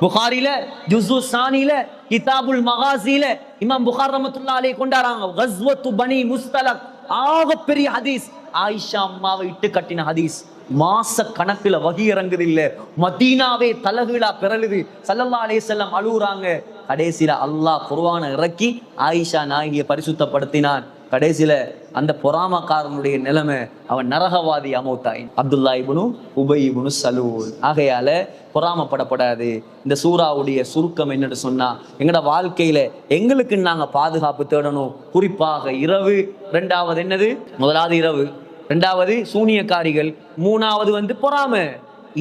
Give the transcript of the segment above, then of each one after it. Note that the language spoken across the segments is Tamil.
புகாரில ஜுஸு சானில கிதாபுல் மகாசில இமாம் புகார் ரஹ்மத்துல்லாஹி அலைஹி கொண்டாராங்க. கஸ்வத்து பனி முஸ்தலக் ஆகப்பெரிய ஹதீஸ். ஆயிஷா அம்மாவை இட்டு கட்டின ஹதீஸ். மாச கணக்குல வகி இறங்குது இல்ல, மதீனாவே தலகுலா பிறழுது. ஸல்லல்லாஹு அலைஹி வஸல்லம் அழுகுறாங்க. கடைசியில அல்லாஹ் குர்ஆனை இறக்கி ஆயிஷா நாயகியை பரிசுத்தப்படுத்தினான். கடைசியில அந்த பொறாமக்காரனுடைய நிலைமை, அவன் நரகவாதி அமௌத்தாய் அப்துல்லா இப்னு உபை இப்னு சலூல். ஆகையால பொறாமப்படப்படாது. இந்த சூறாவுடைய சுருக்கம் என்னன்னு சொன்னா, எங்கட வாழ்க்கையில எங்களுக்கு நாங்க பாதுகாப்பு தேடணும். குறிப்பாக இரவு. ரெண்டாவது என்னது? முதலாவது இரவு, ரெண்டாவது சூனியக்காரிகள், மூணாவது பொறாமை.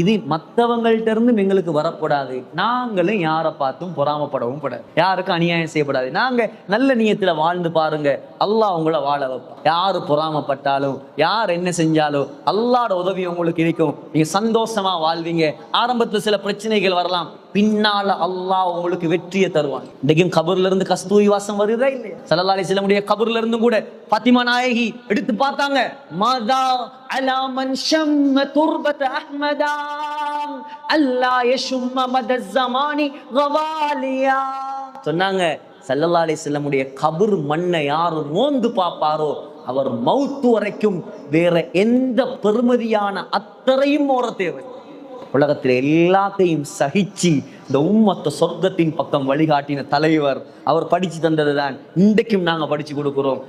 இது மற்றவங்கள்ட்ட இருந்தும் எங்களுக்கு வரக்கூடாது. நாங்களும் யாரை பார்த்தும் பொறாமப்படவும் கூடாது, யாருக்கும் அநியாயம் செய்யப்படாது. நாங்க நல்ல நியத்துல வாழ்ந்து பாருங்க, அல்லாஹ் உங்களை வாழ வைப்பான். யாரு பொறாமப்பட்டாலும் யார் என்ன செஞ்சாலும் அல்லாஹ்வோட உதவி உங்களுக்கு இருக்கும். நீங்க சந்தோஷமா வாழ்வீங்க. ஆரம்பத்துல சில பிரச்சனைகள் வரலாம், பின்னால அல்லாஹ் உங்களுக்கு வெற்றியை தருவான். இன்றைக்கும் கபர்ல இருந்து கஸ்தூரி வாசம் வருதா இல்லையா? ஸல்லல்லாஹு அலைஹி வஸல்லம் உடைய கபர்ல இருந்தும் கூட ஃபாத்திமா நாயகி எடுத்து பார்த்தாங்க. மாதா அலா மன் ஷம்ம துர்பத அஹ்மதா அல்லா யஷும்ம மத ஸமானி கவாலியா சொன்னாங்க. ஸல்லல்லாஹு அலைஹி வஸல்லம் உடைய கபர் மண்ணை யார் மோந்து பார்ப்பாரோ அவர் மௌத்து வரைக்கும் வேற எந்த பெருமதியான அத்தரையும் ஓர தேவை. உலகத்தில் எல்லாத்தையும் சகிச்சு இந்த உம்மத்தை சொர்க்கத்தின் பக்கம் வழிகாட்டின தலைவர். அவர் படிச்சு தந்ததுதான் இன்றைக்கும் நாங்க படிச்சு கொடுக்கிறோம்.